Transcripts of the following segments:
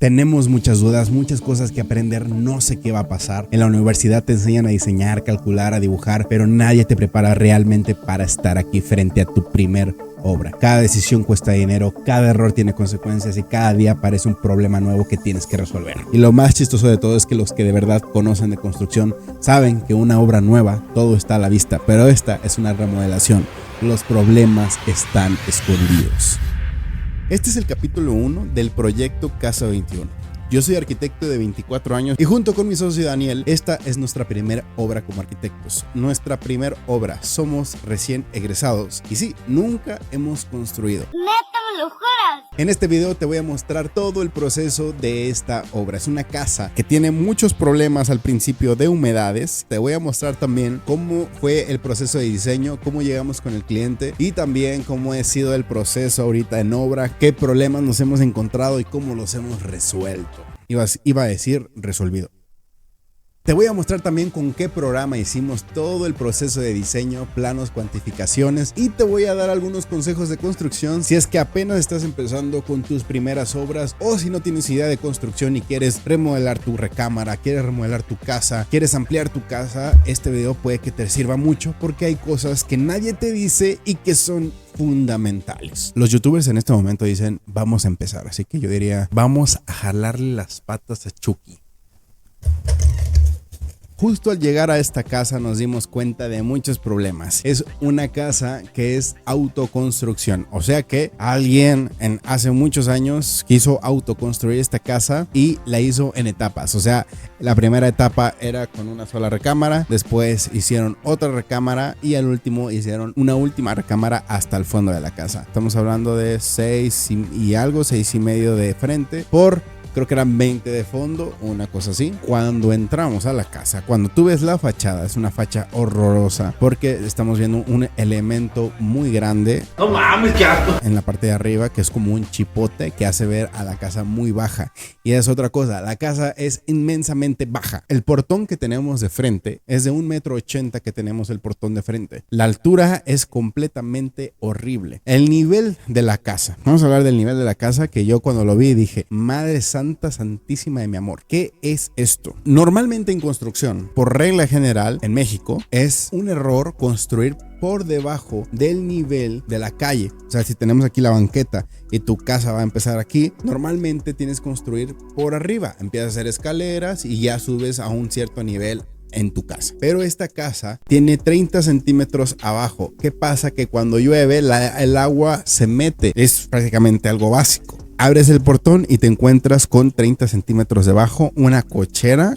Tenemos muchas dudas, muchas cosas que aprender, no sé qué va a pasar. En la universidad te enseñan a diseñar, calcular, a dibujar, pero nadie te prepara realmente para estar aquí frente a tu primer obra. Cada decisión cuesta dinero, cada error tiene consecuencias y cada día aparece un problema nuevo que tienes que resolver. Y lo más chistoso de todo es que los que de verdad conocen de construcción saben que una obra nueva, todo está a la vista, pero esta es una remodelación. Los problemas están escondidos. Este es el capítulo 1 del proyecto Casa 21. Yo soy arquitecto de 24 años y junto con mi socio Daniel, esta es nuestra primera obra como arquitectos. Nuestra primera obra, somos recién egresados y sí, nunca hemos construido. ¡Neta, me lo juras! En este video te voy a mostrar todo el proceso de esta obra. Es una casa que tiene muchos problemas al principio de humedades. Te voy a mostrar también cómo fue el proceso de diseño, cómo llegamos con el cliente y también cómo ha sido el proceso ahorita en obra, qué problemas nos hemos encontrado y cómo los hemos resuelto. Iba a decir resolvido. Te voy a mostrar también con qué programa hicimos todo el proceso de diseño, planos, cuantificaciones y te voy a dar algunos consejos de construcción si es que apenas estás empezando con tus primeras obras o si no tienes idea de construcción y quieres remodelar tu recámara, quieres remodelar tu casa, quieres ampliar tu casa. Este video puede que te sirva mucho porque hay cosas que nadie te dice y que son fundamentales. Los youtubers en este momento dicen vamos a empezar, así que yo diría vamos a jalarle las patas a Chucky. Justo al llegar a esta casa nos dimos cuenta de muchos problemas. Es una casa que es autoconstrucción, o sea que alguien hace muchos años quiso autoconstruir esta casa y la hizo en etapas. O sea, la primera etapa era con una sola recámara, después hicieron otra recámara y al último hicieron una última recámara hasta el fondo de la casa. Estamos hablando de 6 y medio de frente por... creo que eran 20 de fondo, una cosa así. Cuando entramos a la casa, cuando tú ves la fachada, es una facha horrorosa porque estamos viendo un elemento muy grande. No mames, qué asco. En la parte de arriba, que es como un chipote que hace ver a la casa muy baja. Y es otra cosa, la casa es inmensamente baja. El portón que tenemos de frente es de 1,80 m que tenemos el portón de frente. La altura es completamente horrible. El nivel de la casa. Vamos a hablar del nivel de la casa que yo cuando lo vi dije, madre santa santísima de mi amor, ¿qué es esto? Normalmente en construcción, por regla general en México, es un error construir por debajo del nivel de la calle. O sea, si tenemos aquí la banqueta y tu casa va a empezar aquí, normalmente tienes que construir por arriba. Empiezas a hacer escaleras y ya subes a un cierto nivel en tu casa. Pero esta casa tiene 30 centímetros abajo. ¿Qué pasa? Que cuando llueve el agua se mete. Es prácticamente algo básico. Abres el portón y te encuentras con 30 centímetros debajo una cochera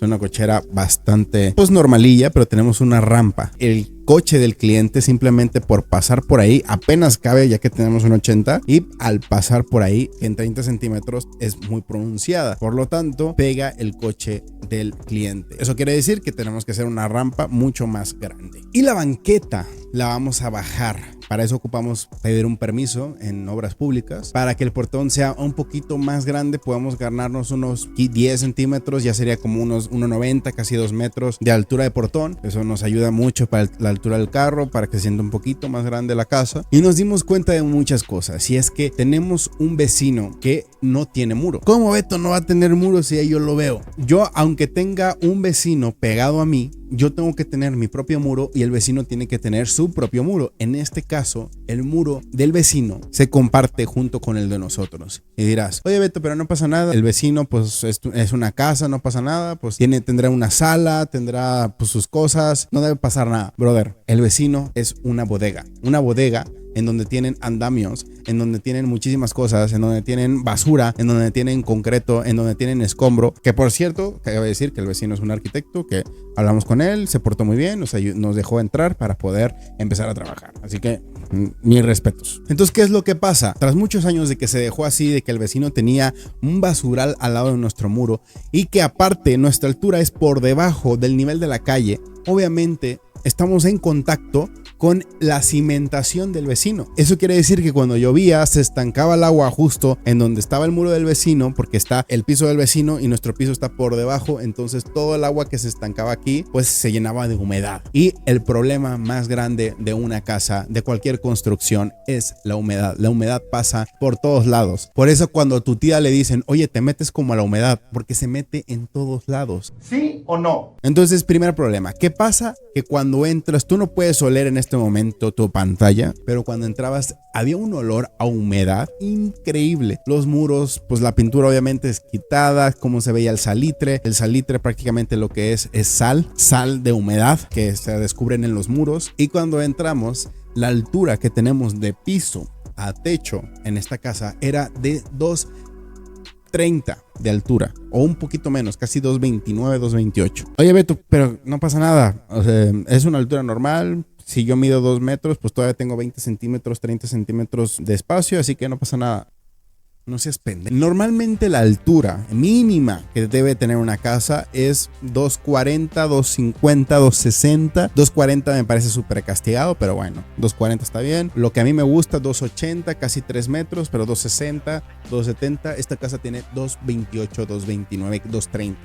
bastante pues normalilla, pero tenemos una rampa. El coche del cliente simplemente por pasar por ahí apenas cabe, ya que tenemos un 80, y al pasar por ahí en 30 centímetros es muy pronunciada, por lo tanto pega el coche del cliente. Eso quiere decir que tenemos que hacer una rampa mucho más grande y la banqueta la vamos a bajar. Para eso ocupamos pedir un permiso en obras públicas para que el portón sea un poquito más grande. Podemos ganarnos unos 10 centímetros, ya sería como unos 1,90, casi 2 metros de altura de portón. Eso nos ayuda mucho para la altura del carro, para que se sienta un poquito más grande la casa. Y nos dimos cuenta de muchas cosas. Y es que tenemos un vecino que no tiene muro. ¿Cómo Beto no va a tener muro si ahí yo lo veo? Yo, aunque tenga un vecino pegado a mí, yo tengo que tener mi propio muro y el vecino tiene que tener su propio muro. En este caso, el muro del vecino se comparte junto con el de nosotros. Y dirás, oye Beto, pero no pasa nada. El vecino pues es una casa, no pasa nada. Pues tendrá una sala, tendrá pues sus cosas. No debe pasar nada. Brother, el vecino es una bodega. Una bodega en donde tienen andamios, en donde tienen muchísimas cosas, en donde tienen basura, en donde tienen concreto, en donde tienen escombro. Que por cierto, cabe decir que el vecino es un arquitecto, que hablamos con él, se portó muy bien, nos dejó entrar para poder empezar a trabajar. Así que mis respetos. Entonces, ¿qué es lo que pasa? Tras muchos años de que se dejó así, de que el vecino tenía un basural al lado de nuestro muro y que aparte nuestra altura es por debajo del nivel de la calle, obviamente estamos en contacto con la cimentación del vecino. Eso quiere decir que cuando llovía se estancaba el agua justo en donde estaba el muro del vecino, porque está el piso del vecino y nuestro piso está por debajo. Entonces todo el agua que se estancaba aquí pues se llenaba de humedad. Y el problema más grande de una casa, de cualquier construcción, es la humedad. La humedad pasa por todos lados. Por eso cuando a tu tía le dicen, oye, te metes como a la humedad, porque se mete en todos lados. ¿Sí o no? Entonces, primer problema, ¿qué pasa? Que cuando entras, tú no puedes oler en este momento tu pantalla, pero cuando entrabas había un olor a humedad increíble. Los muros, pues la pintura obviamente es quitada, cómo se veía el salitre prácticamente lo que es sal de humedad que se descubren en los muros. Y cuando entramos, la altura que tenemos de piso a techo en esta casa era de 2.30 de altura, o un poquito menos, casi 2.29, 2.28. Oye, Beto, pero no pasa nada, o sea, es una altura normal. Si yo mido 2 metros, pues todavía tengo 20 centímetros, 30 centímetros de espacio, así que no pasa nada. No seas pendejo. Normalmente la altura mínima que debe tener una casa es 2.40, 2.50, 2.60. 2.40 me parece súper castigado, pero bueno, 2.40 está bien. Lo que a mí me gusta, 2.80, casi 3 metros, pero 2.60, 2.70. Esta casa tiene 2.28, 2.29, 2.30.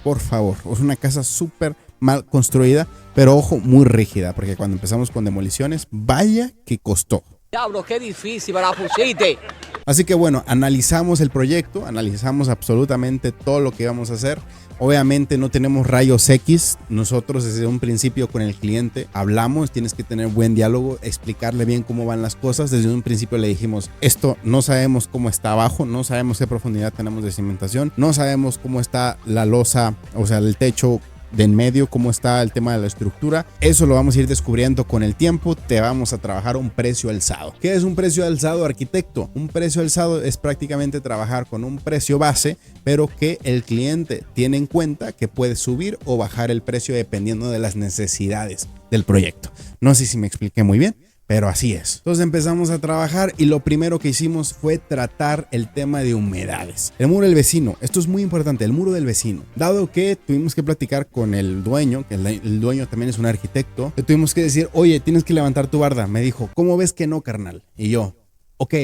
Por favor, es una casa súper mal construida, pero ojo, muy rígida, porque cuando empezamos con demoliciones, vaya que costó. Diablo, qué difícil me la pusiste. Así que bueno, analizamos el proyecto, analizamos absolutamente todo lo que íbamos a hacer. Obviamente no tenemos rayos X. Nosotros desde un principio con el cliente hablamos, tienes que tener buen diálogo, explicarle bien cómo van las cosas. Desde un principio le dijimos, esto no sabemos cómo está abajo, no sabemos qué profundidad tenemos de cimentación, no sabemos cómo está la losa, o sea, el techo de en medio, cómo está el tema de la estructura. Eso lo vamos a ir descubriendo con el tiempo. Te vamos a trabajar un precio alzado. ¿Qué es un precio alzado, arquitecto? Un precio alzado es prácticamente trabajar con un precio base, pero que el cliente tiene en cuenta que puede subir o bajar el precio dependiendo de las necesidades del proyecto. No sé si me expliqué muy bien, pero así es. Entonces empezamos a trabajar y lo primero que hicimos fue tratar el tema de humedades. El muro del vecino, esto es muy importante, el muro del vecino. Dado que tuvimos que platicar con el dueño, que el dueño también es un arquitecto, le tuvimos que decir, oye, tienes que levantar tu barda. Me dijo, ¿cómo ves que no, carnal? Y yo, ok,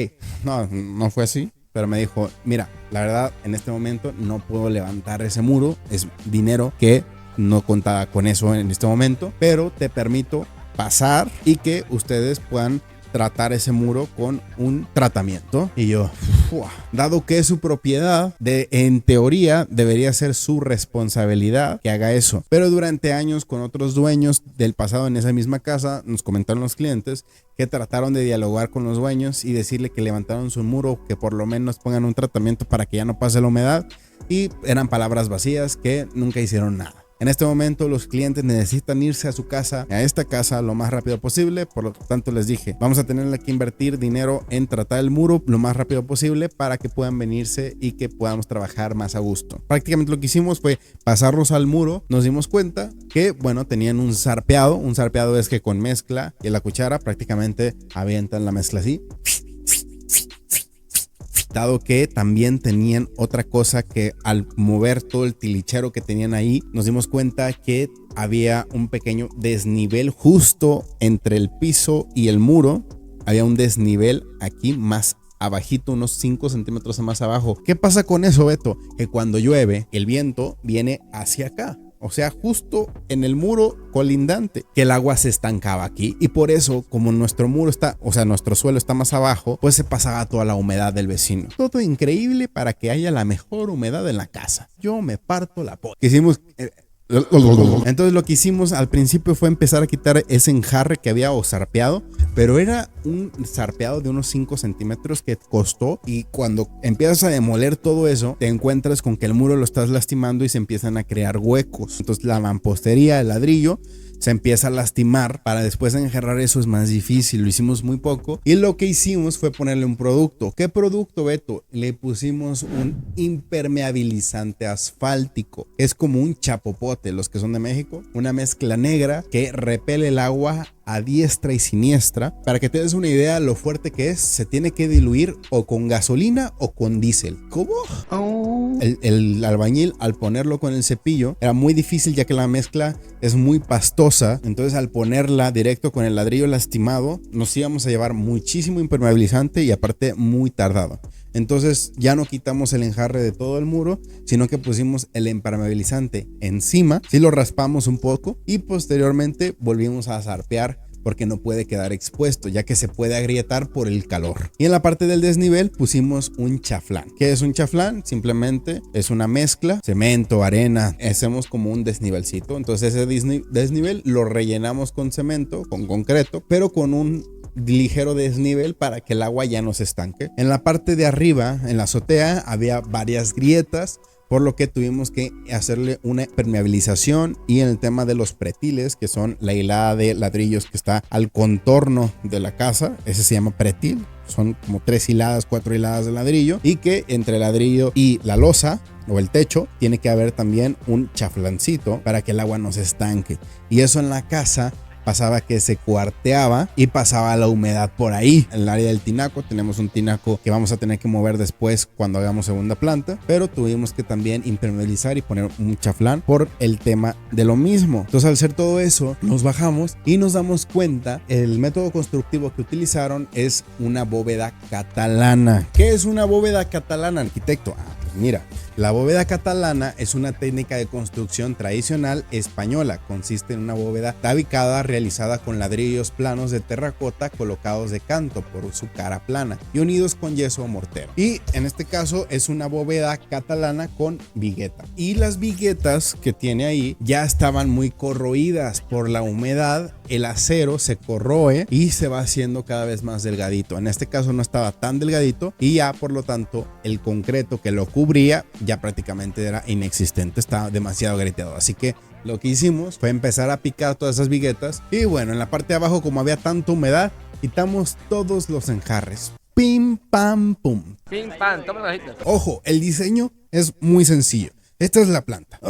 no fue así. Pero me dijo, mira, la verdad, en este momento no puedo levantar ese muro. Es dinero que no contaba con eso en este momento, pero te permito pasar y que ustedes puedan tratar ese muro con un tratamiento. Y yo, dado que es su propiedad, en teoría debería ser su responsabilidad que haga eso. Pero durante años con otros dueños del pasado en esa misma casa, nos comentaron los clientes que trataron de dialogar con los dueños y decirle que levantaron su muro, que por lo menos pongan un tratamiento para que ya no pase la humedad. Y eran palabras vacías que nunca hicieron nada. En este momento los clientes necesitan irse a su casa, a esta casa lo más rápido posible. Por lo tanto les dije, vamos a tener que invertir dinero en tratar el muro lo más rápido posible para que puedan venirse y que podamos trabajar más a gusto. Prácticamente lo que hicimos fue pasarlos al muro. Nos dimos cuenta que, bueno, tenían un zarpeado. Un zarpeado es que con mezcla y la cuchara prácticamente avientan la mezcla así. Dado que también tenían otra cosa, que al mover todo el tilichero que tenían ahí, nos dimos cuenta que había un pequeño desnivel justo entre el piso y el muro. Había un desnivel aquí más abajito, unos 5 centímetros más abajo. ¿Qué pasa con eso, Beto? Que cuando llueve, el viento viene hacia acá. O sea, justo en el muro colindante, que el agua se estancaba aquí. Y por eso, como nuestro muro está, o sea, nuestro suelo está más abajo, pues se pasaba toda la humedad del vecino. Todo increíble para que haya la mejor humedad en la casa. Yo me parto la polla. Hicimos... Entonces lo que hicimos al principio fue empezar a quitar ese enjarre que había o zarpeado, pero era un zarpeado de unos 5 centímetros que costó, y cuando empiezas a demoler todo eso te encuentras con que el muro lo estás lastimando y se empiezan a crear huecos. Entonces la mampostería, el ladrillo, se empieza a lastimar. Para después enjarrar eso es más difícil. Lo hicimos muy poco y lo que hicimos fue ponerle un producto. ¿Qué producto, Beto? Le pusimos un impermeabilizante asfáltico. Es como un chapopote, los que son de México, una mezcla negra que repele el agua a diestra y siniestra. Para que te des una idea lo fuerte que es, se tiene que diluir o con gasolina o con diésel. ¿Cómo? el albañil, al ponerlo con el cepillo, era muy difícil ya que la mezcla es muy pastosa. Entonces al ponerla directo con el ladrillo lastimado, nos íbamos a llevar muchísimo impermeabilizante y aparte muy tardado. Entonces ya no quitamos el enjarre de todo el muro, sino que pusimos el impermeabilizante encima, sí lo raspamos un poco y posteriormente volvimos a zarpear porque no puede quedar expuesto, ya que se puede agrietar por el calor. Y en la parte del desnivel pusimos un chaflán. ¿Qué es un chaflán? Simplemente es una mezcla, cemento, arena, hacemos como un desnivelcito. Entonces ese desnivel lo rellenamos con cemento, con concreto, pero con un ligero desnivel para que el agua ya no se estanque. En la parte de arriba, en la azotea, había varias grietas, por lo que tuvimos que hacerle una permeabilización. Y en el tema de los pretiles, que son la hilada de ladrillos que está al contorno de la casa, ese se llama pretil, son como 3 hiladas, 4 hiladas de ladrillo, y que entre el ladrillo y la losa o el techo tiene que haber también un chaflancito para que el agua no se estanque. Y eso en la casa pasaba que se cuarteaba y pasaba la humedad por ahí. En el área del tinaco tenemos un tinaco que vamos a tener que mover después cuando hagamos segunda planta, pero tuvimos que también impermeabilizar y poner un chaflán por el tema de lo mismo. Entonces al hacer todo eso nos bajamos y nos damos cuenta el método constructivo que utilizaron es una bóveda catalana. ¿Qué es una bóveda catalana, arquitecto? Mira, la bóveda catalana es una técnica de construcción tradicional española. Consiste en una bóveda tabicada realizada con ladrillos planos de terracota colocados de canto por su cara plana y unidos con yeso o mortero. Y en este caso es una bóveda catalana con vigueta. Y las viguetas que tiene ahí ya estaban muy corroídas por la humedad. El acero se corroe y se va haciendo cada vez más delgadito. En este caso no estaba tan delgadito y ya por lo tanto el concreto que lo cubría ya prácticamente era inexistente, estaba demasiado grieteado. Así que lo que hicimos fue empezar a picar todas esas viguetas y bueno, en la parte de abajo, como había tanta humedad, quitamos todos los enjarres. Pim, pam, pum. Pim, pam, toma la hojita. Ojo, el diseño es muy sencillo. Esta es la planta.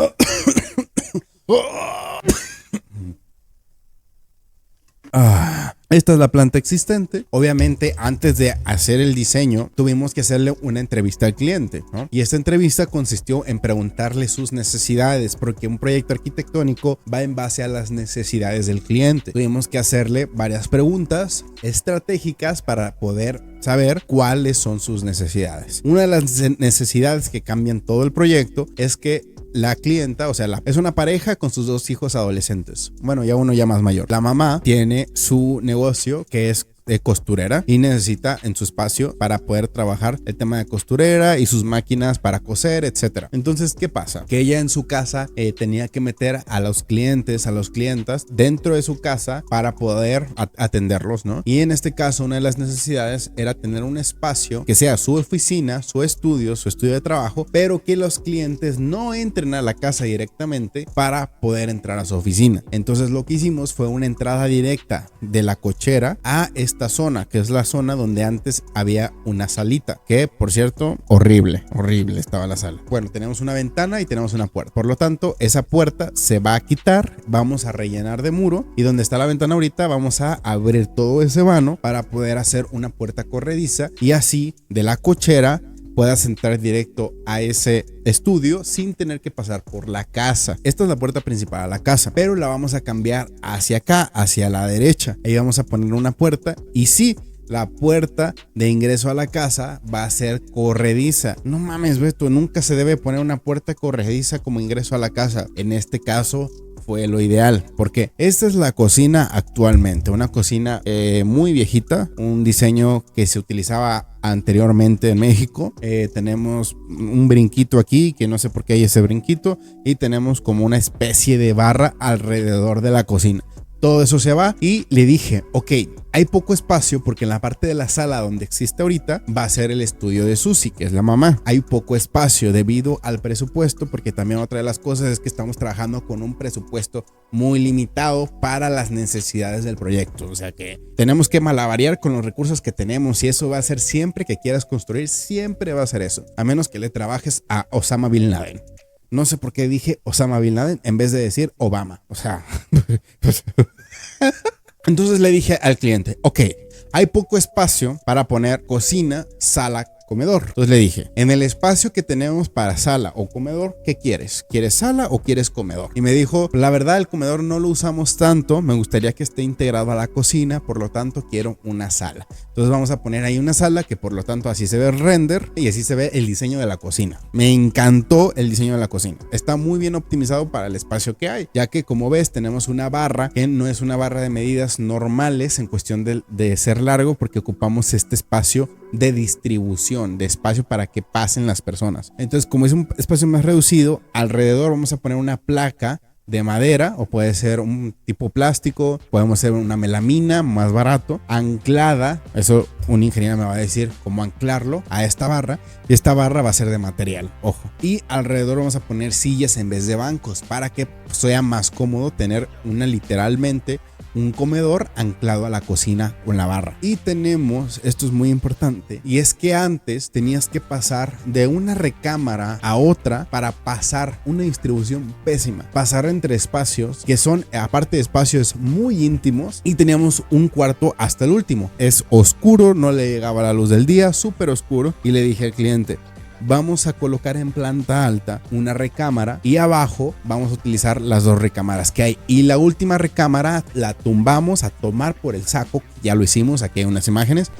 Esta es la planta existente. Obviamente, antes de hacer el diseño, tuvimos que hacerle una entrevista al cliente, ¿no? Y esta entrevista consistió en preguntarle sus necesidades, porque un proyecto arquitectónico va en base a las necesidades del cliente. Tuvimos que hacerle varias preguntas estratégicas para poder saber cuáles son sus necesidades. Una de las necesidades que cambian todo el proyecto es que la clienta, o sea, es una pareja con sus 2 hijos adolescentes. Bueno, ya uno ya más mayor. La mamá tiene su negocio que es de costurera y necesita en su espacio para poder trabajar el tema de costurera y sus máquinas para coser, etcétera. Entonces, ¿qué pasa? Que ella en su casa tenía que meter a los clientes, a los clientas dentro de su casa para poder atenderlos, ¿no? Y en este caso, una de las necesidades era tener un espacio que sea su oficina, su estudio de trabajo, pero que los clientes no entren a la casa directamente para poder entrar a su oficina. Entonces, lo que hicimos fue una entrada directa de la cochera a esta zona, que es la zona donde antes había una salita, que por cierto, horrible estaba la sala. Bueno, tenemos una ventana y tenemos una puerta, por lo tanto esa puerta se va a quitar, vamos a rellenar de muro y donde está la ventana ahorita vamos a abrir todo ese vano para poder hacer una puerta corrediza y así de la cochera puedas entrar directo a ese estudio sin tener que pasar por la casa. Esta es la puerta principal a la casa, pero la vamos a cambiar hacia acá, hacia la derecha. Ahí vamos a poner una puerta y sí, la puerta de ingreso a la casa va a ser corrediza. No mames, Beto, nunca se debe poner una puerta corrediza como ingreso a la casa. En este caso fue lo ideal, porque esta es la cocina actualmente, una cocina muy viejita, un diseño que se utilizaba anteriormente en México. Tenemos un brinquito aquí, que no sé por qué hay ese brinquito, y tenemos como una especie de barra alrededor de la cocina. Todo eso se va y le dije, ok, hay poco espacio porque en la parte de la sala donde existe ahorita va a ser el estudio de Susi, que es la mamá. Hay poco espacio debido al presupuesto, porque también otra de las cosas es que estamos trabajando con un presupuesto muy limitado para las necesidades del proyecto. O sea que tenemos que malabarear con los recursos que tenemos y eso va a ser siempre que quieras construir, siempre va a ser eso, a menos que le trabajes a Osama Bin Laden. No sé por qué dije Osama Bin Laden en vez de decir Obama. O sea, entonces le dije al cliente, ok, hay poco espacio para poner cocina, sala, comedor. Entonces le dije, en el espacio que tenemos para sala o comedor, ¿qué quieres? ¿Quieres sala o quieres comedor? Y me dijo, la verdad el comedor no lo usamos tanto, me gustaría que esté integrado a la cocina, por lo tanto quiero una sala. Entonces vamos a poner ahí una sala que por lo tanto así se ve el render y así se ve el diseño de la cocina. Me encantó el diseño de la cocina. Está muy bien optimizado para el espacio que hay, ya que como ves tenemos una barra que no es una barra de medidas normales en cuestión de ser largo, porque ocupamos este espacio de distribución, de espacio para que pasen las personas. Entonces, como es un espacio más reducido, alrededor vamos a poner una placa de madera o puede ser un tipo plástico, podemos hacer una melamina más barato, anclada, eso un ingeniero me va a decir cómo anclarlo a esta barra, y esta barra va a ser de material, ojo, y alrededor vamos a poner sillas en vez de bancos para que sea más cómodo tener literalmente un comedor anclado a la cocina con la barra. Y tenemos, esto es muy importante, y es que antes tenías que pasar de una recámara a otra para pasar una distribución pésima, pasar entre espacios que son, aparte de espacios muy íntimos, y teníamos un cuarto hasta el último, es oscuro, no le llegaba la luz del día, súper oscuro, y le dije al cliente, vamos a colocar en planta alta una recámara y abajo vamos a utilizar las dos recámaras que hay, y la última recámara la tumbamos a tomar por el saco. Ya lo hicimos, aquí hay unas imágenes.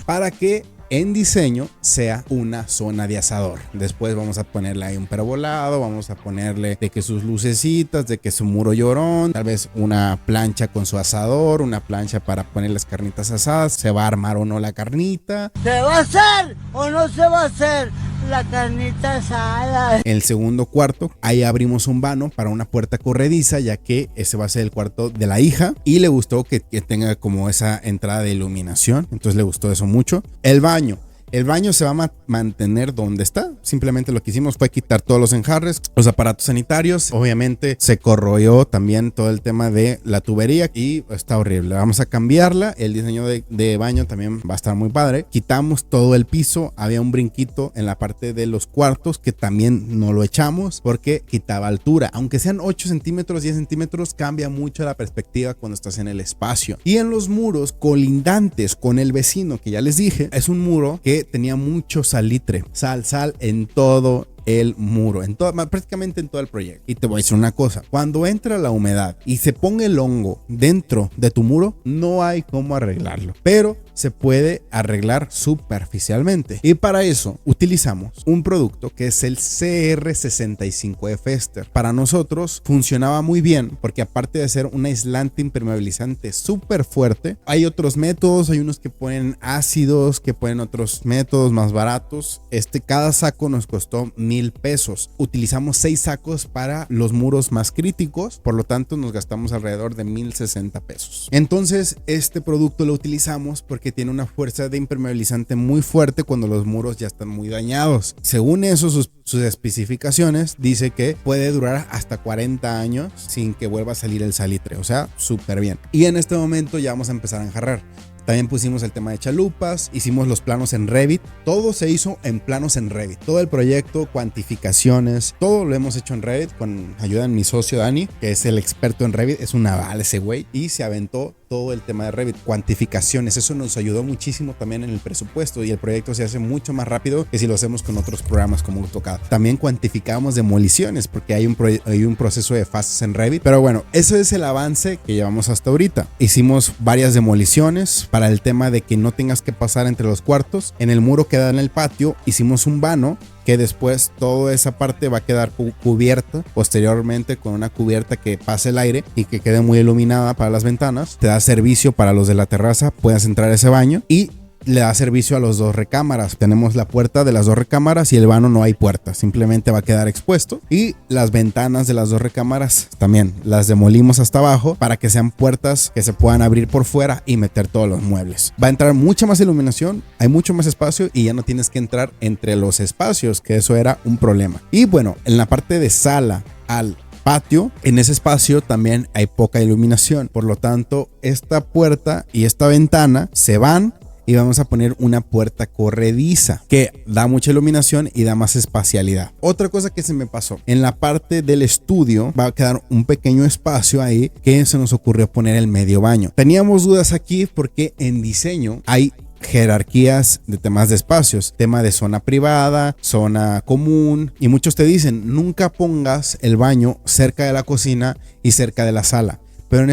Para que en diseño sea una zona de asador. Después vamos a ponerle ahí un pervolado, vamos a ponerle de que sus lucecitas, de que su muro llorón, tal vez una plancha con su asador, una plancha para poner las carnitas asadas. ¿Se va a armar o no la carnita? ¿Se va a hacer o no se va a hacer la carnita asada? El segundo cuarto, ahí abrimos un vano para una puerta corrediza, ya que ese va a ser el cuarto de la hija, y le gustó que tenga como esa entrada de iluminación, entonces le gustó eso mucho. El baño se va a mantener donde está. Simplemente lo que hicimos fue quitar todos los enjarres, los aparatos sanitarios. Obviamente se corroyó también todo el tema de la tubería y está horrible. Vamos a cambiarla. El diseño de baño también va a estar muy padre. Quitamos todo el piso. Había un brinquito en la parte de los cuartos que también no lo echamos porque quitaba altura. Aunque sean 8 centímetros, 10 centímetros, cambia mucho la perspectiva cuando estás en el espacio. Y en los muros colindantes con el vecino, que ya les dije, es un muro que tenía mucho salitre, sal en todo el muro, prácticamente en todo el proyecto. Y te voy a decir una cosa, cuando entra la humedad y se ponga el hongo dentro de tu muro, no hay cómo arreglarlo, pero se puede arreglar superficialmente, y para eso utilizamos un producto que es el CR65 Fester. Para nosotros funcionaba muy bien porque aparte de ser un aislante impermeabilizante súper fuerte, hay otros métodos, hay unos que ponen ácidos, que ponen otros métodos más baratos. Cada saco nos costó 1,000 pesos. Utilizamos 6 sacos para los muros más críticos, por lo tanto nos gastamos alrededor de 1,060 pesos. Entonces este producto lo utilizamos porque tiene una fuerza de impermeabilizante muy fuerte cuando los muros ya están muy dañados. Según eso, sus especificaciones dice que puede durar hasta 40 años sin que vuelva a salir el salitre, o sea, súper bien. Y en este momento ya vamos a empezar a enjarrar. También pusimos el tema de chalupas, hicimos los planos en Revit, todo se hizo en planos en Revit, todo el proyecto, cuantificaciones, todo lo hemos hecho en Revit con ayuda de mi socio Dani, que es el experto en Revit, es una bala ese güey, y se aventó todo el tema de Revit, cuantificaciones. Eso nos ayudó muchísimo también en el presupuesto, y el proyecto se hace mucho más rápido que si lo hacemos con otros programas como AutoCAD. También cuantificamos demoliciones porque hay un proceso de fases en Revit. Pero bueno, eso es el avance que llevamos hasta ahorita. Hicimos varias demoliciones para el tema de que no tengas que pasar entre los cuartos. En el muro que da en el patio hicimos un vano que después toda esa parte va a quedar cubierta posteriormente con una cubierta que pase el aire y que quede muy iluminada para las ventanas. Te da servicio para los de la terraza, puedas entrar a ese baño, y le da servicio a los dos recámaras. Tenemos la puerta de las dos recámaras y el vano no hay puerta, simplemente va a quedar expuesto, y las ventanas de las dos recámaras también las demolimos hasta abajo para que sean puertas que se puedan abrir por fuera y meter todos los muebles. Va a entrar mucha más iluminación, hay mucho más espacio y ya no tienes que entrar entre los espacios, que eso era un problema. Y bueno, en la parte de sala al patio, en ese espacio también hay poca iluminación, por lo tanto esta puerta y esta ventana se van y vamos a poner una puerta corrediza que da mucha iluminación y da más espacialidad. Otra cosa que se me pasó, en la parte del estudio va a quedar un pequeño espacio ahí que se nos ocurrió poner el medio baño. Teníamos dudas aquí porque en diseño hay jerarquías de temas de espacios, tema de zona privada, zona común, y muchos te dicen nunca pongas el baño cerca de la cocina y cerca de la sala. Pero en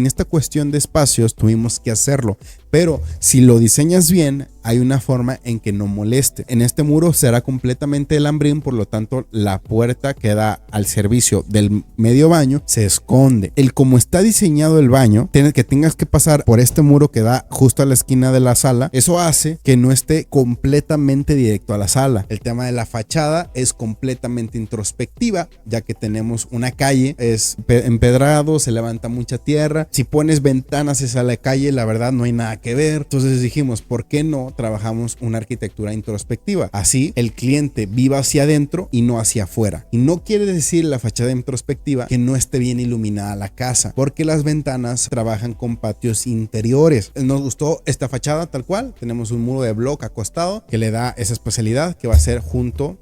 esta cuestión de espacios tuvimos que hacerlo. Pero si lo diseñas bien, hay una forma en que no moleste. En este muro será completamente el lambrín, por lo tanto la puerta que da al servicio del medio baño se esconde. Como está diseñado el baño, que tengas que pasar por este muro que da justo a la esquina de la sala, eso hace que no esté completamente directo a la sala. El tema de la fachada es completamente introspectiva, ya que tenemos una calle, es empedrado, se levanta mucha tierra. Si pones ventanas hacia la calle, la verdad no hay nada que ver. Entonces dijimos, ¿por qué no trabajamos una arquitectura introspectiva? Así el cliente viva hacia adentro y no hacia afuera. Y no quiere decir la fachada introspectiva que no esté bien iluminada la casa, porque las ventanas trabajan con patios interiores. Nos gustó esta fachada tal cual. Tenemos un muro de bloque acostado que le da esa especialidad que va a ser junto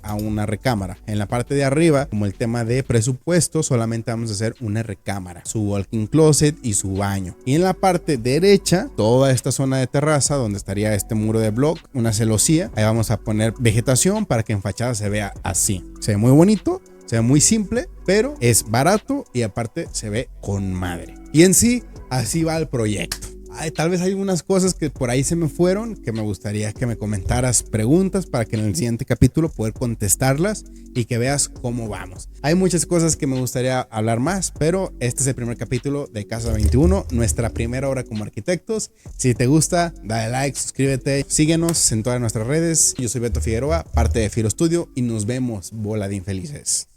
a una recámara. En la parte de arriba, como el tema de presupuesto, solamente vamos a hacer una recámara, su walk-in closet y su baño. Y en la parte derecha, toda esta zona de terraza donde estaría este muro de bloque, una celosía, ahí vamos a poner vegetación para que en fachada se vea así. Se ve muy bonito, se ve muy simple, pero es barato y aparte se ve con madre. Y en sí, así va el proyecto. Tal vez hay algunas cosas que por ahí se me fueron, que me gustaría que me comentaras preguntas para que en el siguiente capítulo poder contestarlas y que veas cómo vamos. Hay muchas cosas que me gustaría hablar más, pero este es el primer capítulo de Casa 21, nuestra primera hora como arquitectos. Si te gusta, dale like, suscríbete, síguenos en todas nuestras redes. Yo soy Beto Figueroa, parte de Firo Studio, y nos vemos, bola de infelices.